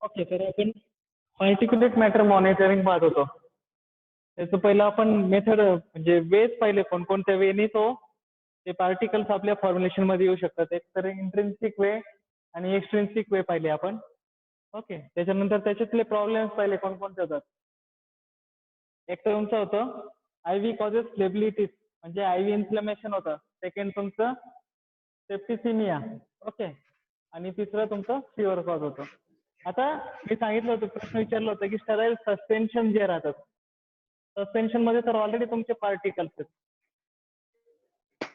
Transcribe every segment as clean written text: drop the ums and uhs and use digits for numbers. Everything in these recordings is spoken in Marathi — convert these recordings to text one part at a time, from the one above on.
ओके, तर आपण पार्टिक्युलेट मॅटर मॉनिटरिंग पाहत होतो. त्याचं पहिलं आपण मेथड म्हणजे वेज पाहिले कोणकोणत्या वेने तो ते पार्टिकल्स आपल्या फॉर्म्युलेशन मध्ये येऊ शकतात. एक तर इंट्रिन्सिक वे आणि एक्सट्रिन्सिक वे पाहिले आपण. ओके, त्याच्यानंतर त्याच्यातले प्रॉब्लेम्स पाहिले कोणकोणते होतात. एक तर तुमचं होतं आय व्ही कॉजेस फ्लेबिलिटीज म्हणजे आय व्ही इन्फ्लमेशन होतं. सेकंड तुमचं सेप्टिसिमिया. ओके, आणि तिसरं तुमचं फिवर कॉज होतं. आता मी सांगितलं होतं, प्रश्न विचारला होता की स्टराईल सस्पेन्शन जे राहतात, सस्पेन्शन मध्ये तर ऑलरेडी तुमचे पार्टिकल्स आहेत.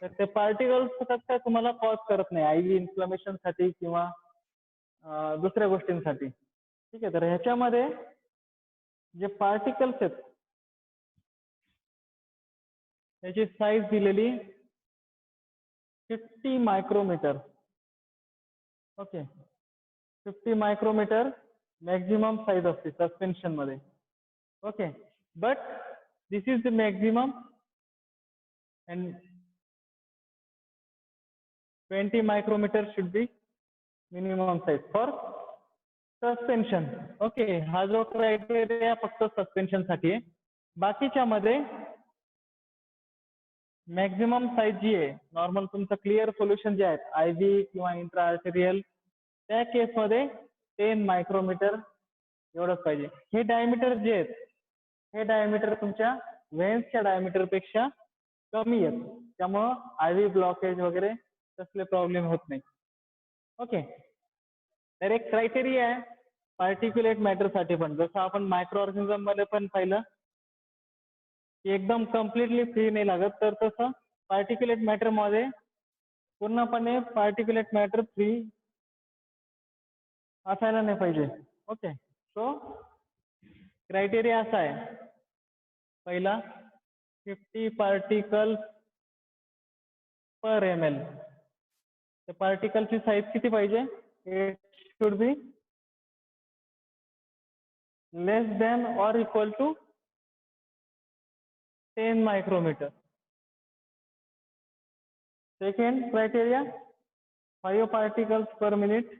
तर ते पार्टिकल्स काय तुम्हाला कॉज करत नाही आय व्ही इन्फ्लमेशन साठी किंवा दुसऱ्या गोष्टींसाठी. ठीक आहे, तर ह्याच्यामध्ये जे पार्टिकल्स आहेत त्याची साईज दिलेली 50 micrometer. Okay, 50 micrometer maximum size असते सस्पेन्शन मध्ये. Okay, but this is the maximum and 20 micrometer should be minimum size for suspension. Okay, हा जो क्रायटेरिया फक्त सस्पेन्शन साठी आहे. बाकीच्या मध्ये मॅक्झिमम साईज जी आहे नॉर्मल तुमचं क्लिअर सोल्युशन जे आहेत आय व्ही किंवा इंट्रा आर्टेरियल त्या केसमध्ये 10 मायक्रोमीटर एवढंच पाहिजे. हे डायमीटर जे आहेत हे डायमीटर तुमच्या व्हेन्सच्या डायमीटर पेक्षा कमी आहेत, त्यामुळं आय व्ही ब्लॉकेज वगैरे तसले प्रॉब्लेम होत नाही. ओके, तर एक क्रायटेरिया आहे पार्टिक्युलेट मॅटर साठी पण, जसं आपण मायक्रो ऑर्गॅनिझम मध्ये पण पाहिलं की एकदम कम्प्लिटली फ्री नाही लागत, तर तसं पार्टिक्युलेट मॅटर मध्ये पूर्णपणे पार्टिक्युलेट मॅटर फ्री असायला नाही पाहिजे. ओके, सो क्रायटेरिया असा आहे, पहिला 50 पार्टिकल्स पर एम एल. तर पार्टिकलची साईज किती पाहिजे? It should be less than or equal to 10 micrometre. Second criteria 5 particles per minute,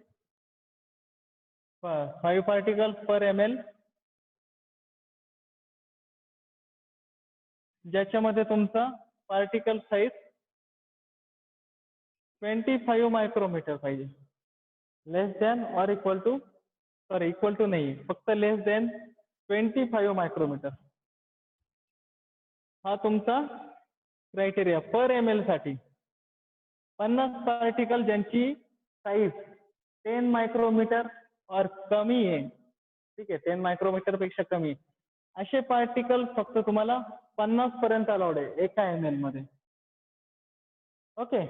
5 particles per M L, ज्याच्यामध्ये तुमचा पार्टिकल साईज 25 मायक्रोमीटर पाहिजे. Less than or equal to, sorry equal to नाही, फक्त लेस दॅन 25 मायक्रोमीटर. हा तुमचा क्रायटेरिया पर एम एल साठी. 50 पार्टिकल ज्यांची साईज 10 मायक्रोमीटर और कमी आहे, ठीक आहे, 10 मायक्रोमीटर पेक्षा कमी, असे पार्टिकल फक्त तुम्हाला 50 पर्यंत अलाउड आहे एका एम एल मध्ये. ओके,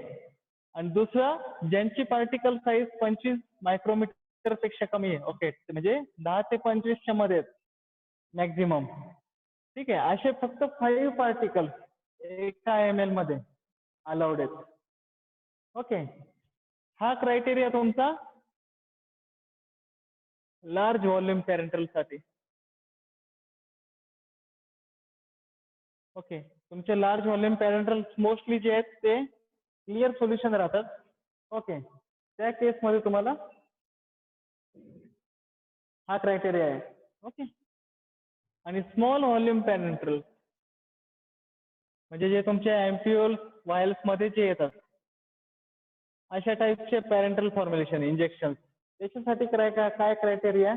आणि दुसरं ज्यांची पार्टिकल साईज 25 मायक्रोमीटर पेक्षा कमी आहे, ओके, म्हणजे 10 ते 25 च्या मध्ये मॅक्झिमम, ठीक आहे, असे फक्त 5 पार्टिकल एका एम एल मध्ये अलाउड आहेत. ओके, हा क्रायटेरिया तुमचा लार्ज व्हॉल्यूम पॅरेंटल साठी. ओके, तुमचे लार्ज व्हॉल्यूम पॅरेंटल मोस्टली जे आहेत ते क्लिअर सोल्युशन राहतात. ओके, त्या केसमध्ये तुम्हाला हा क्रायटेरिया आहे. ओके, आणि स्मॉल व्हॉल्यूम पॅरेंटल म्हणजे जे तुमच्या एम्प्युल व्हायल्स मध्ये जे येतात अशा टाईपचे पॅरेंटल फॉर्म्युलेशन इंजेक्शन, त्याच्यासाठी काय क्रायटेरिया?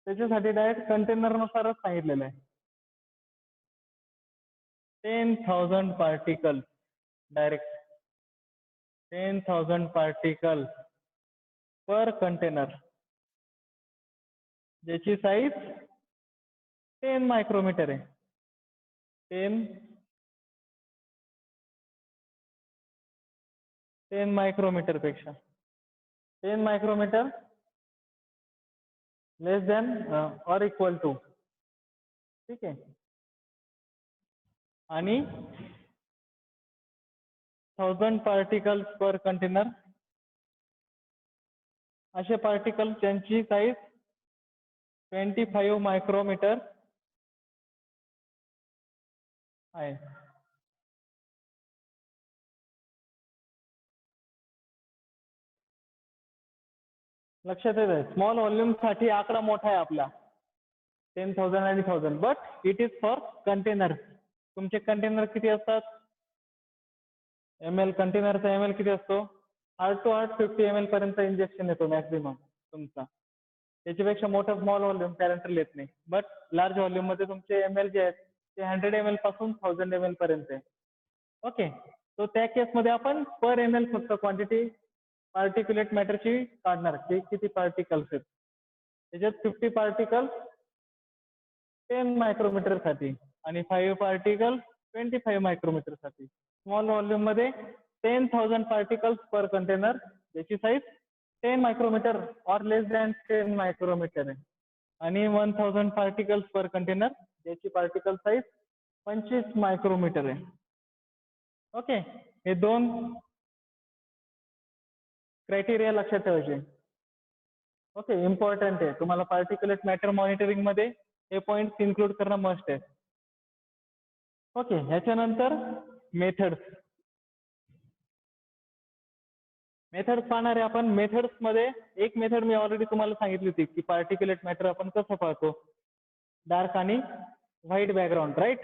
त्याच्यासाठी डायरेक्ट कंटेनर नुसारच सांगितलेलं आहे. 10,000 particle, direct 10,000 particle per container, ज्याची साईज 10 मायक्रोमीटर आहे. 10 मायक्रोमीटर पेक्षा 10 micrometer less than or equal to, ठीक आहे, आणि 1000 पार्टिकल्स पर कंटेनर, असे पार्टिकल ज्यांची साईज 25 मायक्रोमीटर आहे. लक्षात येत आहे. स्मॉल व्हॉल्यूमसाठी आकडा मोठा आहे आपला 10,000 आणि 1000, but it is for container. तुमचे कंटेनर किती असतात? ml कंटेनरचा ml किती असतो? हार्ट टू हार्ट 50 ml पर्यंत इंजेक्शन येतो मॅक्झिमम तुमचा. त्याच्यापेक्षा मोठं स्मॉल व्हॉल्यूम पॅरेंटल येत नाही. बट लार्ज व्हॉल्यूम मध्ये तुमचे ml जे आहेत ते 100 ml पासून 1000 ml पर्यंत आहे. ओके. तो त्या केसमध्ये आपण पर ml फक्त क्वांटिटी पार्टिक्युलेट मॅटरची काढणार की किती पार्टिकल्स आहेत. त्याच्यात 50 पार्टिकल्स 10 मायक्रोमीटर साठी आणि 5 पार्टिकल्स 25 मायक्रोमीटर साठी. स्मॉल व्हॉल्यूम मध्ये 10,000 पार्टिकल्स पर कंटेनर, ज्याची साईज 10 मायक्रोमीटर और लेस दॅन 10 मायक्रोमीटर आहे. आणि 1000 पार्टिकल्स पर कंटेनर, ज्याची पार्टिकल साईज 25 मायक्रोमीटर आहे. ओके. हे दोन क्रायटेरिया लक्षात ठेवायचे. ओके, इम्पॉर्टंट आहे. तुम्हाला पार्टिक्युलेट मॅटर मॉनिटरिंग मध्ये हे पॉईंट इन्क्लूड करणं मस्ट आहे. ओके. ह्याच्यानंतर मेथड्स. मेथड्स पाहणार आहे आपण. मेथड्स मध्ये एक मेथड मी ऑलरेडी तुम्हाला सांगितली होती की पार्टिक्युलेट मॅटर आपण कसं पाहतो, डार्क आणि व्हाईट बॅकग्राऊंड, राईट.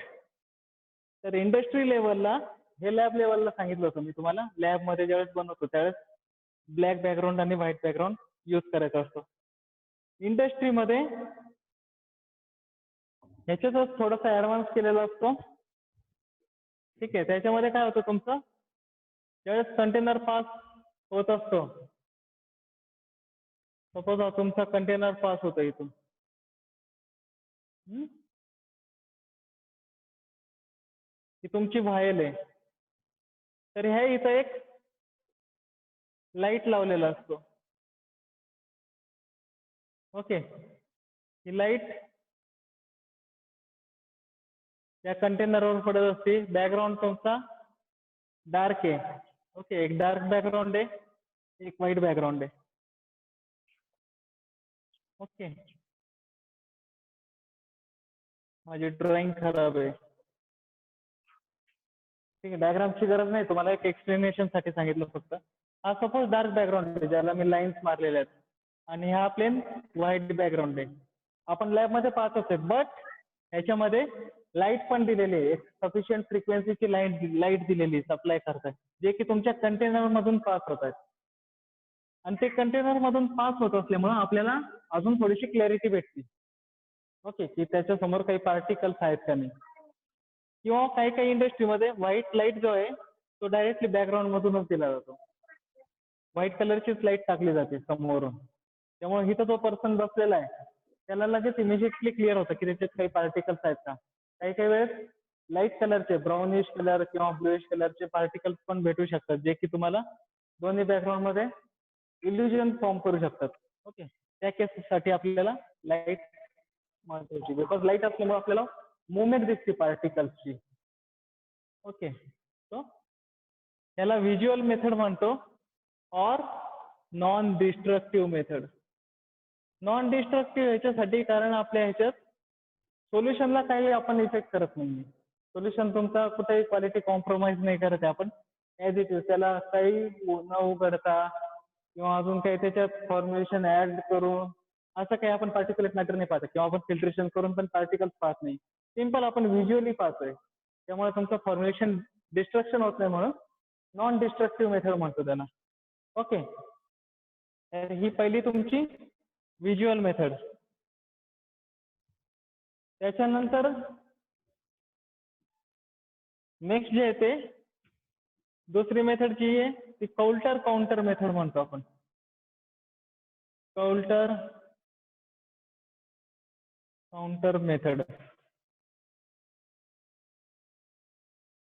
तर इंडस्ट्री लेवलला, हे लॅब लेवलला सांगितलं होतं मी तुम्हाला, लॅबमध्ये ज्यावेळेस बनवतो त्यावेळेस ब्लॅक बॅकग्राऊंड आणि व्हाईट बॅकग्राऊंड यूज करायचा असतो. इंडस्ट्रीमध्ये ह्याच्यातच थोडासा ऍडव्हान्स केलेला असतो. ठीक आहे. त्याच्यामध्ये काय होतं तुमचं, ज्यावेळेस कंटेनर पास होत असतो, सपोज हा तुमचा कंटेनर पास होतो इथून, ही तुमची व्हायल आहे, तर ह्या इथं एक लाईट लावलेला असतो. ओके. ही लाईट त्या कंटेनरवर पडत असते. बॅकग्राऊंड तुमचा डार्क आहे. ओके. एक डार्क बॅकग्राऊंड आहे, एक व्हाईट बॅकग्राऊंड आहे. ओके. माझी ड्रॉइंग खराब आहे. ठीक आहे, डायग्रामची गरज नाही, तुम्हाला एक एक्सप्लेनेशन साठी सांगितलं फक्त. हा सपोज डार्क बॅकग्राऊंड आहे ज्याला मी लाईन्स मारलेल्या आहेत, आणि हा प्लेन व्हाईट बॅकग्राऊंड आहे. आपण लॅबमध्ये पाहतोच आहे, बट ह्याच्यामध्ये लाईट पण दिलेली आहे, सफिशियंट फ्रिक्वेन्सीची लाईट दिलेली सप्लाय करताय, जे की तुमच्या कंटेनर मधून पास होत आहेत. आणि ते कंटेनर मधून पास होत असल्यामुळे आपल्याला अजून थोडीशी क्लॅरिटी भेटते. ओके, की त्याच्या समोर काही पार्टिकल्स आहेत का नाही. किंवा काही काही इंडस्ट्रीमध्ये व्हाईट लाईट जो आहे तो डायरेक्टली बॅकग्राऊंड मधूनच दिला जातो. व्हाईट कलरचीच लाईट टाकली जाते समोरून. त्यामुळे इथं जो पर्सन बसलेला आहे त्याला लगेच इमिजिएटली क्लिअर होतं की त्याच्यात काही पार्टिकल्स आहेत का. काही काही वेळेस लाईट कलरचे, ब्राउनिश कलर किंवा ब्लूइश कलरचे पार्टिकल्स पण भेटू शकतात, जे की तुम्हाला दोन्ही बॅकग्राऊंड मध्ये इल्युजन फॉर्म करू शकतात. ओके. त्या केससाठी आपल्याला लाईट महत्वाची, बिकॉज लाईट असल्यामुळे आपल्याला मुवमेंट दिसते पार्टिकल्सची. ओके. सो त्याला व्हिज्युअल मेथड म्हणतो और non destructive method. Non destructive ह्याच्यासाठी कारण आपल्या ह्याच्यात सोल्युशनला काही आपण इफेक्ट करत नाही. सोल्युशन तुमचा कुठेही क्वालिटी कॉम्प्रोमाइज नाही करत आहे आपण, ॲज इट इज त्याला काही न उघडता किंवा अजून काही त्याच्यात फॉर्म्युलेशन ऍड करून असं काही आपण पार्टिक्युलेट मॅटर नाही पाहत, किंवा आपण फिल्ट्रेशन करून पण पार्टिकल्स पाहत नाही. सिम्पल आपण व्हिज्युअली पाहतोय, त्यामुळे तुमचं फॉर्म्युलेशन डिस्ट्रक्शन होत नाही, म्हणून नॉन डिस्ट्रक्टिव्ह मेथड म्हणतो त्यांना. ओके. तर ही पहिली तुमची व्हिज्युअल मेथड. त्याच्यानंतर नेक्स्ट जे आहे ते दुसरी मेथड जी आहे ती कौल्टर काउंटर मेथड म्हणतो आपण. कौल्टर काउंटर मेथड.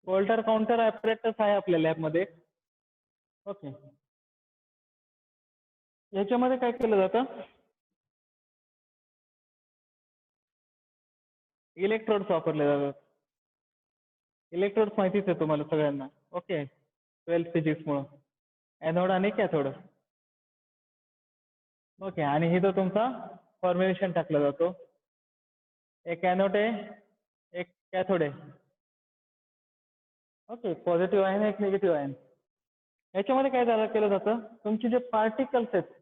कौल्टर काउंटर ॲपरेटस आहे आपल्या लॅबमध्ये. ओके. याच्यामध्ये काय केलं जातं, इलेक्ट्रोड्स वापरले जातात. इलेक्ट्रोड्स माहितीच आहे तुम्हाला सगळ्यांना. ओके. 12th फिजिक्स मुळे एनोड आणि कॅथोड. ओके. आणि इथं तुमचा फॉर्म्युलेशन टाकला जातो. एक एनोड आहे, एक कॅथोड आहे. ओके. पॉझिटिव्ह आहे, एक निगेटिव्ह आहे. याच्यामध्ये काय केलं जातं, तुमचे जे पार्टिकल्स आहेत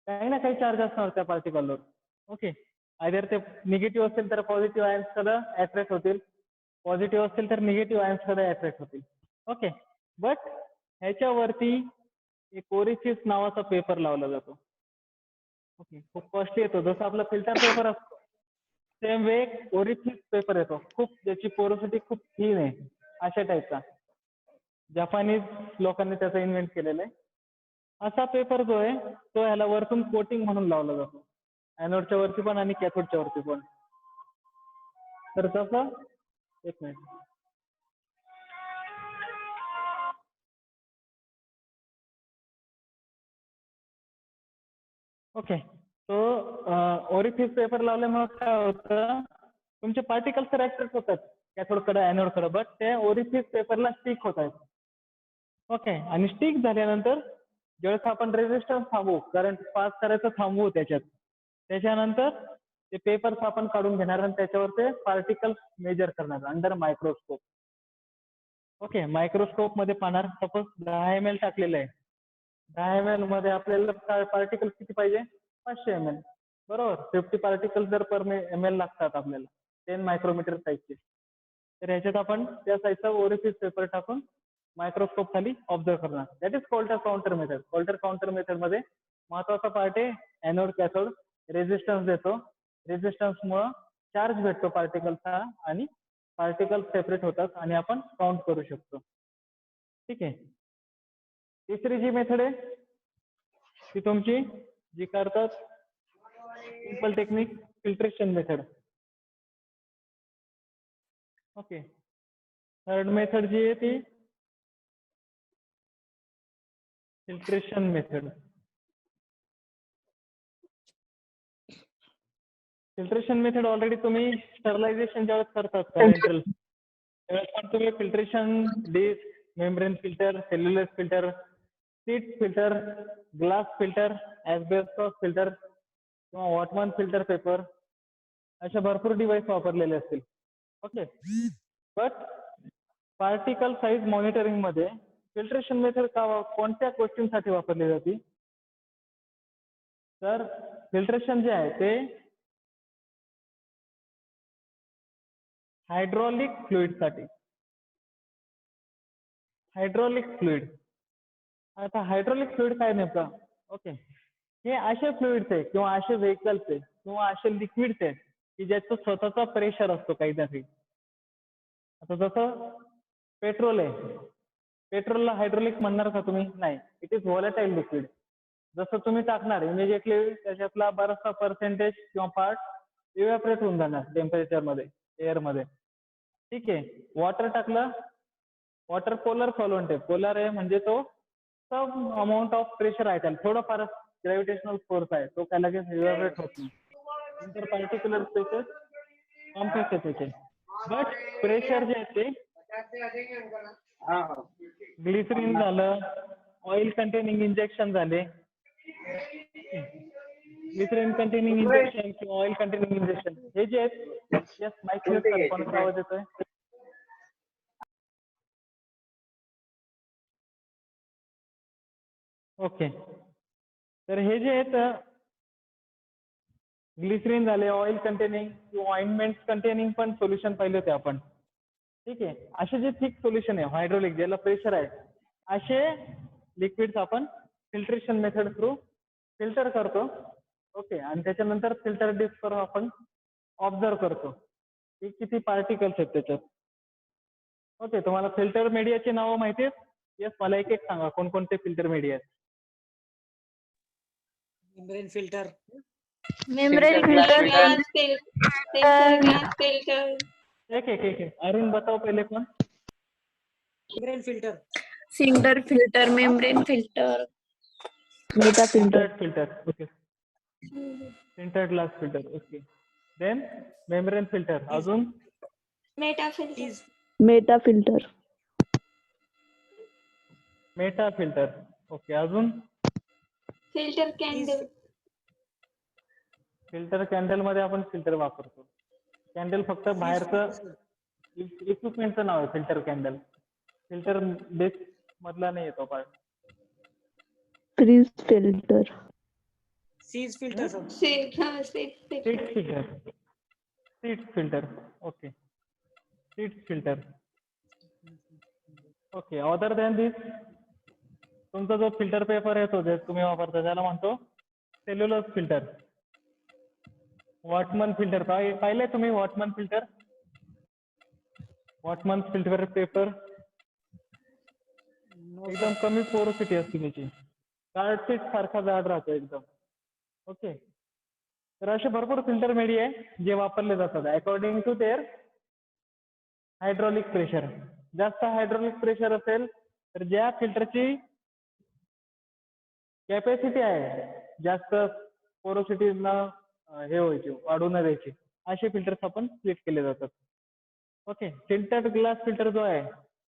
काही ना काही चार्ज असणार त्या पार्टिकलवर. ओके. आयदर ते निगेटिव्ह असेल तर पॉझिटिव्ह आयन्सकडे अट्रॅक्ट होतील, पॉझिटिव्ह असेल तर निगेटिव्ह आयन्सकडे अट्रॅक्ट होतील. ओके. बट ह्याच्यावरती एक ओरिफिस नावाचा पेपर लावला जातो. ओके. खूप कॉस्टली येतो. जसं आपला फिल्टर पेपर असतो सेम वे ओरिफिस पेपर येतो. खूप त्याची पोरोसिटी खूप थिन आहे अशा टाईपचा. जपानीज लोकांनी त्याचा इन्व्हेंट केलेला आहे. असा पेपर जो आहे तो ह्याला वरतून कोटिंग म्हणून लावला जातो. एनोडच्या वरती पण आणि कॅथोडच्या वरती पण. तर तसं एक मिनिट. ओके. तो ओरिफिस पेपर लावल्यामुळे काय होतं तुमचे पार्टिकल्स तर अट्रॅक्ट होतात कॅथोडकडे एनोडकडे, बट ते ओरिफिस पेपरला स्टिक होत आहेत. ओके. आणि स्टिक झाल्यानंतर ज्यावेळेस आपण रेजिस्टन्स थांबवू, करंट पास करायचं थांबवू त्याच्यानंतर ते पेपर्स आपण काढून घेणार आणि त्याच्यावर ते पार्टिकल्स मेजर करणार अंडर मायक्रोस्कोप. ओके. मायक्रोस्कोप मध्ये पाहणार, सपोज 10 ml टाकलेलं आहे. 10 ml मध्ये आपल्याला पार्टिकल्स किती पाहिजे? 500 ml. बरोबर. 50 पार्टिकल्स जर पर ml लागतात आपल्याला 10 मायक्रोमीटर साईजचे. तर ह्याच्यात आपण त्या साईजचा ओरिफिस पेपर टाकून मायक्रोस्कोप खाली ऑब्झर्व करणार. That is Coulter counter method. Coulter counter method मध्ये महत्वाचा पार्ट आहे एनोड कॅथोड. रेजिस्टन्स देतो. रेजिस्टन्समुळे चार्ज भेटतो पार्टिकलचा आणि पार्टिकल सेपरेट होतात आणि आपण काउंट करू शकतो. ठीक आहे. तिसरी जी मेथड आहे ती तुमची जी करतात simple technique filtration method. Okay. Third method जी आहे ती filtration method. Filtration method already तुम्ही स्टरलायझेशन ज्यावेळेस करतात पॅरेंट्रल त्यावेळेस पण तुम्ही filtration disc, membrane filter, cellular filter, Seitz filter, glass filter, asbestos filter किंवा वॉटमन फिल्टर पेपर अशा भरपूर डिव्हाइस वापरलेले असतील. Okay. But particle size monitoring मध्ये फिल्ट्रेशन मेथड कोणत्या गोष्टींसाठी वापरली जाते? तर फिल्ट्रेशन जे आहे ते हायड्रॉलिक फ्लुइडसाठी. Hydraulic fluid. आता हायड्रॉलिक फ्लुइड काय नेमकं? ओके. हे असे फ्लुइड्स आहे किंवा असे व्हेकल्स आहे किंवा असे लिक्विड्स आहेत की ज्याचं स्वतःचा प्रेशर असतो काही ना काही. आता जसं पेट्रोल आहे. पेट्रोलला हायड्रोलिक म्हणणार का तुम्ही? नाही. It is volatile liquid. जसं तुम्ही टाकणार इमिजिएटली त्याच्यातला बराचसा पर्सेंटेज किंवा पार्ट इव्हॅपोरेट होऊन जाणार टेम्परेचर मध्ये, एअर मध्ये. ठीक आहे. वॉटर टाकलं, वॉटर पोलर सॉल्व्हंट आहे. पोलर आहे म्हणजे तो सम अमाऊंट ऑफ प्रेशर आहे त्याला, थोडंफार ग्रॅव्हिटेशनल फोर्स आहे, तो काय लगेच इव्हॅपोरेट होत नाही. नंतर पर्टिक्युलर स्पेसेस कॉम्पॅक्ट आहे त्याचे. बट प्रेशर जे आहे ते ग्लिसरीन झालं, ऑइल कंटेनिंग इंजेक्शन झाले, ग्लिसरीन कंटेनिंग इंजेक्शन किंवा ऑइल कंटेनिंग इंजेक्शन हे जे आहेत. यस, माईक यूज कर. कोणाचा आवाज येतोय? ओके. तर हे जे आहेत ग्लिसरीन झाले, ऑइल कंटेनिंग किंवा ऑइंटमेंट कंटेनिंग पण सोल्युशन पाहिले होते आपण. ठीक आहे. असे जे थिक सोल्युशन आहे हायड्रोलिक ज्याला प्रेशर आहे असे लिक्विड्स आपण फिल्ट्रेशन मेथड थ्रू फिल्टर करतो. ओके. आणि त्याच्यानंतर फिल्टर डिस्क करून आपण ऑब्झर्व करतो की किती पार्टिकल्स आहेत त्याच्यात. ओके. तुम्हाला फिल्टर मीडियाची नावं माहिती आहेत? येस, मला एक एक सांगा कोणकोणते फिल्टर मीडिया आहेत. मेम्ब्रेन फिल्टर, मेम्ब्रेन फिल्टर, एक एक एक एक अरुण बताओ पहले कौन? Membrane filter, sinter filter, membrane filter, meta filter, filter. Okay. Sintered glass filter. Okay. Then membrane filter. अजून मेटा फिल्टर, टीज, meta filter, meta filter. Okay. अजून फिल्टर कॅन्डल, फिल्टर कॅन्डल मध्ये आपण फिल्टर वापरतो. कॅन्डल फक्त बाहेरचं इक्विपमेंटचं नाव आहे फिल्टर कॅन्डल. फिल्टर बेस मधला नाही येतो पार्ट. फ्रीज फिल्टर, सीज filter sir. Seitz filter okay Seitz filter okay other than this तुमचा जो फिल्टर पेपर येतो जे तुम्ही वापरता त्याला म्हणतो सेल्युलोज फिल्टर वॉटमन फिल्टर पाहिलंय तुम्ही वॉटमन फिल्टर पेपर No, एकदम कमी पोरोसिटी असते त्याची कार्डशीट सारखा जाड राहतो एकदम ओके तर असे भरपूर फिल्टर मीडिया आहे जे वापरले जातात according to their hydraulic pressure जास्त हायड्रॉलिक प्रेशर असेल तर ज्या फिल्टरची कॅपॅसिटी आहे जास्त पोरोसिटी न हे व्हायची वाढू न द्यायची असे फिल्टर्स आपण स्प्लिट केले जातात ओके फिल्टर्ड ग्लास फिल्टर जो आहे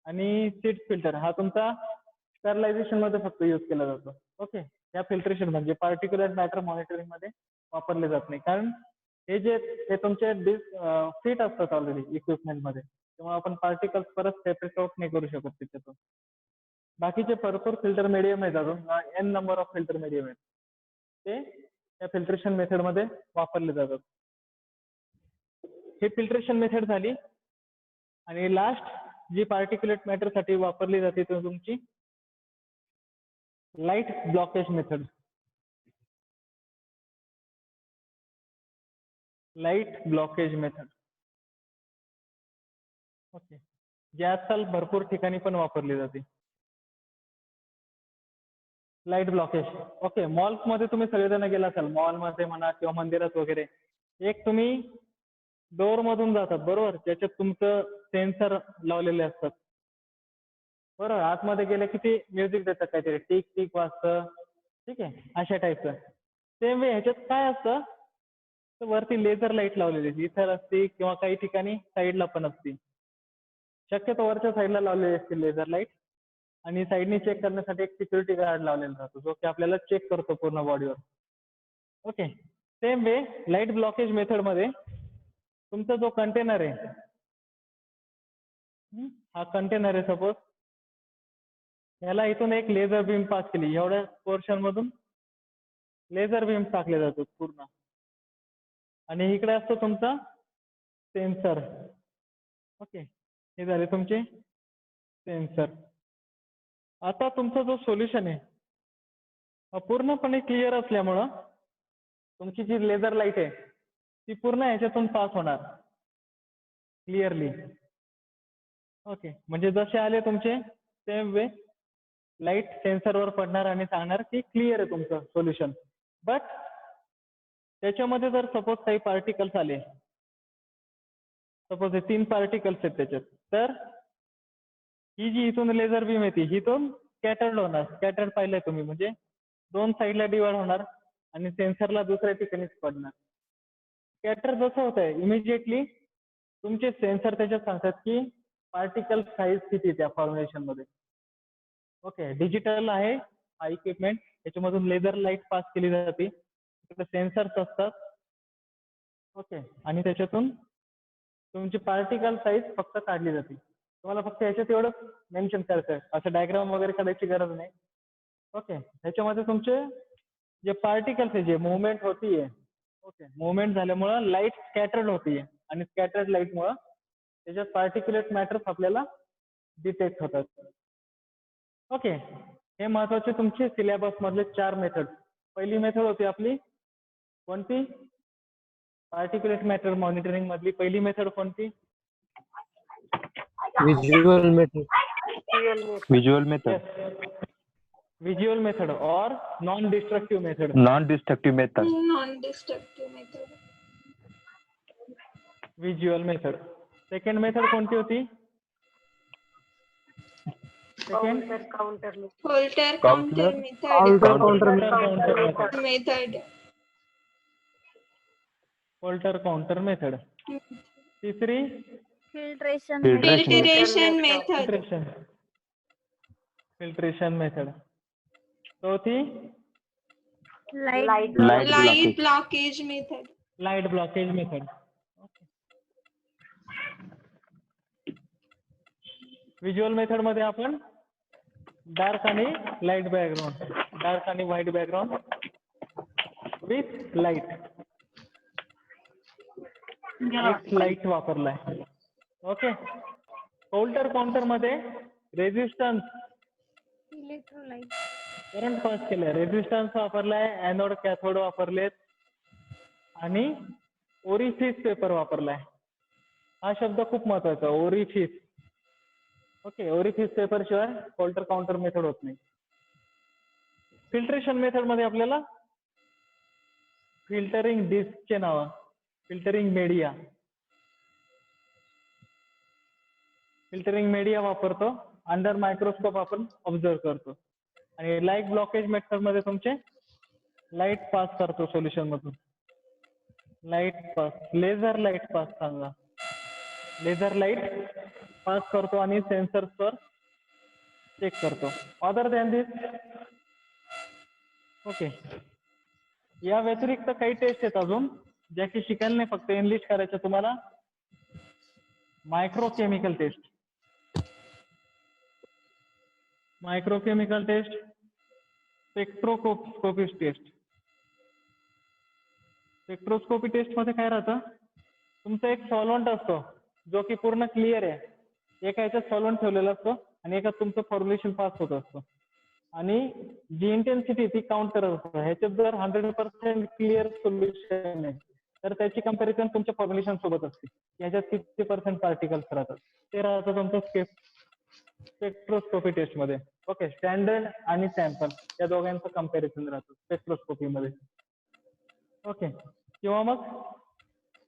आणि सीट फिल्टर हा तुमचा स्टरलायझेशन मध्ये फक्त यूज केला जातो ओके या फिल्ट्रेशन म्हणजे पार्टिक्युलर मॅटर मॉनिटरिंग मध्ये वापरले जात नाही कारण हे तुमचे फिट असतात ऑलरेडी इक्विपमेंट मध्ये त्यामुळे आपण पार्टिकल्स परत सेपरेट आउट नाही करू शकत त्याच्यातून बाकीचे भरपूर फिल्टर मीडियम आहेत अजून n number of filter medium आहेत ते त्या फिल्ट्रेशन मेथड मध्ये वापरले जातात हे फिल्ट्रेशन मेथड झाली आणि लास्ट जी पार्टिक्युलेट मॅटर साठी वापरली जाते ती तुमची लाईट ब्लॉकेज मेथड ओके जे आजकाल भरपूर ठिकाणी पण वापरली जाते लाईट ब्लॉकेज ओके मॉल्स मध्ये तुम्ही सगळेजण गेला असाल मॉल मध्ये म्हणा किंवा मंदिरात वगैरे एक तुम्ही डोअर मधून जातात बरोबर त्याच्यात तुमचं सेन्सर लावलेले असतात बरोबर आतमध्ये गेले की ते म्युझिक देतात काहीतरी टिक टिक वाजतं ठीक आहे अशा टाईपचं सेम वे ह्याच्यात काय असतं तर वरती लेझर लाईट लावलेली इथं असते किंवा काही ठिकाणी साईडला पण असते शक्यतो वरच्या साईडला लावलेली असते लेझर लाईट आणि साईडने चेक करण्यासाठी एक सिक्युरिटी गार्ड लावलेला राहतो जो की आपल्याला चेक करतो पूर्ण बॉडीवर okay same way light blockage method मध्ये तुमचा जो कंटेनर आहे हा कंटेनर आहे सपोज याला इथून एक लेझर बीम पास केली एवढ्या पोर्शन मधून लेझर बीम टाकले जातात पूर्ण आणि इकडे असतो तुमचा सेन्सर ओके हे झाले तुमचे सेन्सर आता तुमचा जो सोल्युशन आहे पूर्णपणे क्लिअर असल्यामुळं तुमची जी लेझर लाईट आहे ती पूर्ण ह्याच्यातून पास होणार क्लिअरली ओके म्हणजे जसे आले तुमचे सेम वे लाईट सेन्सरवर पडणार आणि सांगणार की क्लिअर आहे तुमचं सोल्युशन बट त्याच्यामध्ये जर सपोज काही पार्टिकल्स आले सपोज हे 3 पार्टिकल्स आहेत त्याच्यात तर ही जी इथून लेझर बीम येते हिथून स्कॅटर्ड होणार स्कॅटर्ड पाहिलंय तुम्ही म्हणजे 2 साईडला डिवाइड होणार आणि सेन्सरला दुसऱ्या ठिकाणीच पडणार स्कॅटर जसं होत आहे इमिजिएटली तुमचे सेन्सर त्याच्यात सांगतात की पार्टिकल साईज किती त्या फॉर्म्युलेशन मध्ये ओके डिजिटल आहे हा इक्विपमेंट त्याच्यामधून लेझर लाईट पास केली जाते तिकडे सेन्सर्स असतात ओके आणि त्याच्यातून तुमची पार्टिकल साईज फक्त काढली जाते तुम्हाला फक्त ह्याच्यात एवढंच मेन्शन करायचं आहे असं डायग्राम वगैरे काढायची गरज नाही ओके ह्याच्यामध्ये तुमचे जे पार्टिकल्स आहे जे मुवमेंट होतीये ओके मुवमेंट झाल्यामुळं लाईट स्कॅटर्ड होतीये आणि स्कॅटर्ड लाईटमुळं त्याच्यात पार्टिक्युलेट मॅटर्स आपल्याला डिटेक्ट होतात ओके हे महत्वाचे तुमचे सिलेबस मधले 4 मेथड पहिली मेथड होती आपली कोणती पार्टिक्युलेट मॅटर मॉनिटरिंग मधली पहिली मेथड कोणती Visual method. Visual method or non-destructive method. Non-destructive method. Non-destructive method. Visual method. Second method कोणती होती? Holter counter Counter. method. Holter counter method. तिसरी Filtration method. चौथी Light blockage method. Light blockage method visual method मध्ये आपण डार्क आणि लाईट बॅकग्राऊंड डार्क आणि व्हाईट बॅकग्राऊंड विथ लाईट वापरलाय. ओके. कोल्टर काउंटर मध्ये रेझिस्टन्स इलेक्ट्रोलाइट. करंट पास केलंय, रेझिस्टन्स वापरलाय, एनोड कॅथोड वापरलेत आणि ओरिफिस पेपर वापरलाय. हा शब्द खूप महत्वाचा, ओरिफिस. ओके. ओरिफिस पेपर शिवाय कोल्टर काउंटर मेथड होत नाही. फिल्ट्रेशन मेथड मध्ये आपल्याला फिल्टरिंग डिस्कचे नाव, फिल्टरिंग मीडिया वापरतो. अंडर मायक्रोस्कोप आपण ऑब्झर्व करतो. आणि लाईट ब्लॉकेज मेथड मध्ये तुमचे लाईट पास करतो सोल्युशन मधून. Light pass, laser light pass सांगा. लेझर लाईट पास करतो आणि सेन्सर्सवर चेक करतो. अदर दॅन दिस. ओके. या व्यतिरिक्त काही टेस्ट आहेत अजून ज्या की शिकायला नाही, फक्त इनलिस्ट करायचं तुम्हाला. Microchemical test, spectroscopy test. Spectroscopy test मध्ये काय राहतं, तुमचा एक सॉल्व्हंट असतो जो की पूर्ण क्लिअर आहे. एका ह्याच्यात सॉल्व्हंट ठेवलेला असतो आणि एका तुमचं फॉर्म्युलेशन पास होत असतं आणि जी इंटेन्सिटी ती काउंट करत असतो. ह्याच्यात जर 100% क्लिअर सोल्युशन आहे तर त्याची कंपॅरिझन तुमच्या फॉर्म्युलेशन सोबत असते. ह्याच्यात किती % पार्टिकल्स राहतात ते राहतं तुमचं स्पेक्ट्रोस्कोपी टेस्ट मध्ये. ओके. स्टँडर्ड आणि सॅम्पल या दोघांचं कंपॅरिझन राहतं स्पेक्ट्रोस्कोपी मध्ये. ओके. किंवा मग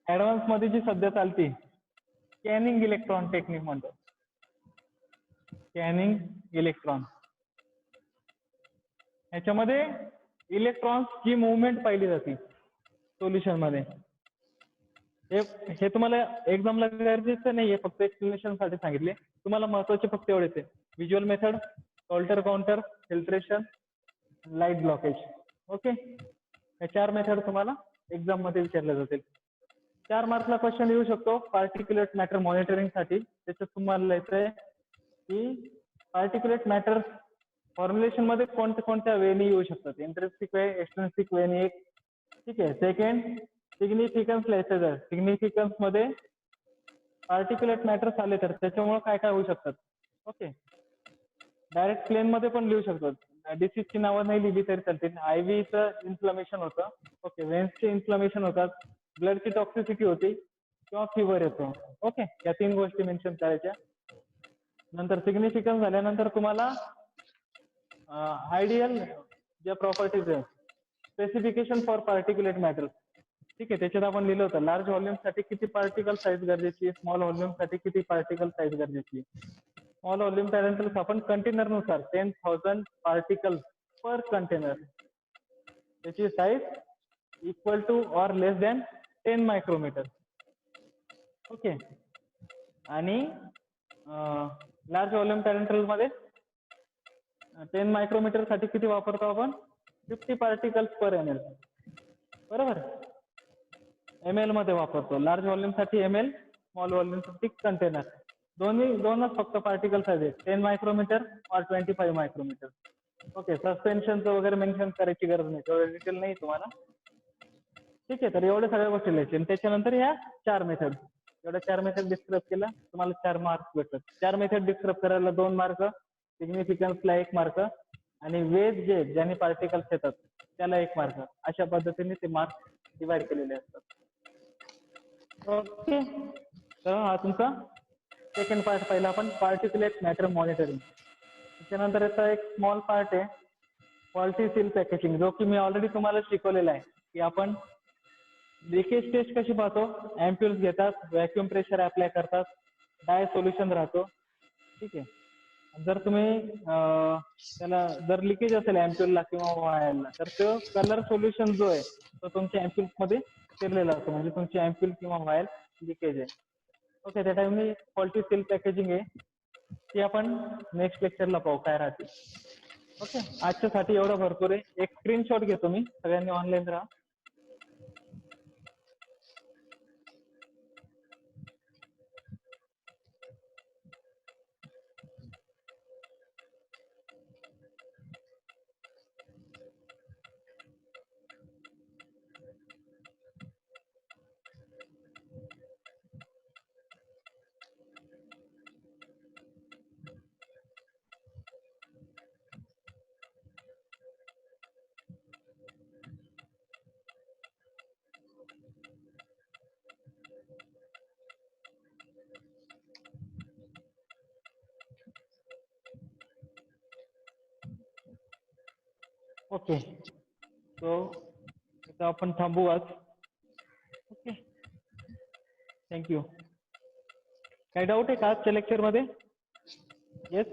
ऍडव्हान्स मध्ये जी सध्या चालते स्कॅनिंग इलेक्ट्रॉन टेक्निक म्हणतो. स्कॅनिंग इलेक्ट्रॉन, ह्याच्यामध्ये इलेक्ट्रॉन्स जी मुवमेंट पाहिली जाते सोल्युशन मध्ये. हे तुम्हाला एक्झामला गरजेचं नाहीये, फक्त एक्सप्लेनेशन साठी सांगितले. तुम्हाला महत्वाचे फक्त एवढेच आहे, visual method, Coulter counter, filtration, light blockage. Okay. हे 4 मेथड तुम्हाला एक्झाम मध्ये विचारले जातील. 4 मार्क्सला क्वेश्चन येऊ शकतो पार्टिक्युलेट मॅटर मॉनिटरिंग साठी. त्याच्यात तुम्हाला लिहायचंय की पार्टिक्युलेट मॅटर फॉर्म्युलेशन मध्ये कोणत्या वेने येऊ शकतात. इंट्रिन्सिक वे, एक्सट्रिन्सिक वेने एक. ठीक आहे. सेकंड, सिग्निफिकन्स लिहायचं आहे. सिग्निफिकन्स मध्ये पार्टिक्युलेट मॅटर्स आले तर त्याच्यामुळे काय काय होऊ शकतात. ओके. डायरेक्ट प्लेन मध्ये पण लिहू शकतात. डिसीजची नावं नाही लिहिली तरी चालतील. आयव्हीचं इन्फ्लमेशन होतं. ओके. वेन्सचे इन्फ्लमेशन होतात, ब्लडची टॉक्सिसिटी होती किंवा फिवर येतो. ओके. या 3 गोष्टी मेन्शन करायच्या. नंतर सिग्निफिकन्स झाल्यानंतर तुम्हाला आयडियल ज्या प्रॉपर्टीज आहे, स्पेसिफिकेशन फॉर पार्टिक्युलेट मॅटर. ठीक आहे. त्याच्यात आपण लिहिलं होतं लार्ज व्हॉल्यूम साठी किती पार्टिकल साईज गरजेची आहे, स्मॉल व्हॉल्यूम साठी किती पार्टिकल साईज गरजेची आहे. स्मॉल व्हॉल्यूम पॅरेंटल्स आपण कंटेनर नुसार 10,000 पार्टिकल पर कंटेनर, त्याची size equal to or less than 10 micrometer. Okay. आणि लार्ज व्हॉल्यूम पॅरेंटल मध्ये 10 मायक्रोमीटर साठी किती वापरतो आपण, 50 पार्टिकल्स पर ml. बरोबर. ml मध्ये वापरतो. लार्ज व्हॉल्यूम साठी ml, स्मॉल व्हॉल्यूम साठी कंटेनर. दोनच फक्त पार्टिकल साईज आहेत, 10 मायक्रोमीटर और 25 मायक्रोमीटर. ओके. सस्पेन्शनचं वगैरे मेन्शन करायची गरज नाही, तेवढं डिटेल नाही तुम्हाला. ठीक आहे. तर एवढ्या सगळ्या गोष्टी लिहायच्या आणि त्याच्यानंतर ह्या 4 मेथड, एवढ्या 4 मेथड डिस्क्राईब केला तुम्हाला 4 मार्क्स भेटतात. 4 मेथड डिस्क्राईब करायला 2 मार्क, सिग्निफिकन्सला 1 मार्क आणि वेज जे ज्याने पार्टिकल्स येतात त्याला 1 मार्क. अशा पद्धतीने ते मार्क्स डिवाइड केलेले असतात. ओके. तर हा तुमचा सेकंड पार्ट पहिला आपण पार्टिक्युलेट मॅटर मॉनिटरिंग. त्याच्यानंतर याचा एक स्मॉल पार्ट आहे फॉल्टी सील पॅकेजिंग, जो की मी ऑलरेडी तुम्हाला शिकवलेला आहे की आपण लिकेज टेस्ट कशी पाहतो. अँप्युल्स घेतात, व्हॅक्युम प्रेशर अप्लाय करतात, डाय सोल्युशन राहतो. ठीक आहे. जर तुम्ही त्याला जर लिकेज असेल अँप्युलला किंवा वायरला तर तो कलर सोल्युशन जो आहे तो तुमच्या अँप्युल्स मध्ये फिरलेला असतो, म्हणजे तुमची अँप्युल किंवा वायर लिकेज आहे. ओके. त्या टाइमला फॉल्टी सील पॅकेजिंग आहे, ती आपण नेक्स्ट लेक्चरला पाहू काय राहते. ओके. आजच्यासाठी एवढं भरपूर आहे. एक स्क्रीनशॉट घेतो मी, सगळ्यांनी ऑनलाईन राहा. ओके, सो इथं आपण थांबू आज. Okay, thank you. काही डाऊट आहे का आजच्या लेक्चरमध्ये? येस.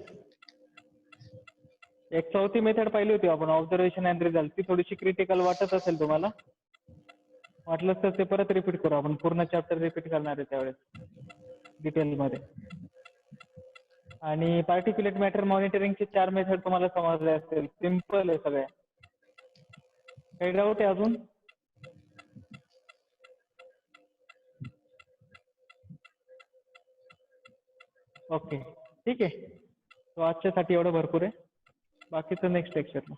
एक चौथी मेथड पाहिली होती आपण, ऑब्झर्वेशन अँड रिझल्ट. ती थोडीशी क्रिटिकल वाटत असेल तुम्हाला, वाटलंच तर ते परत रिपीट करू आपण. पूर्ण चॅप्टर रिपीट करणार आहे त्यावेळेस डिटेलमध्ये. आणि पार्टिक्युलेट मॅटर मॉनिटरिंगचे 4 मेथड तुम्हाला समजले असतील. सिम्पल आहे सगळ्या. काही डाऊट आहे अजून? ओके, ठीक आहे. तो आजच्यासाठी एवढं भरपूर आहे. बाकीचं नेक्स्ट लेक्चरला.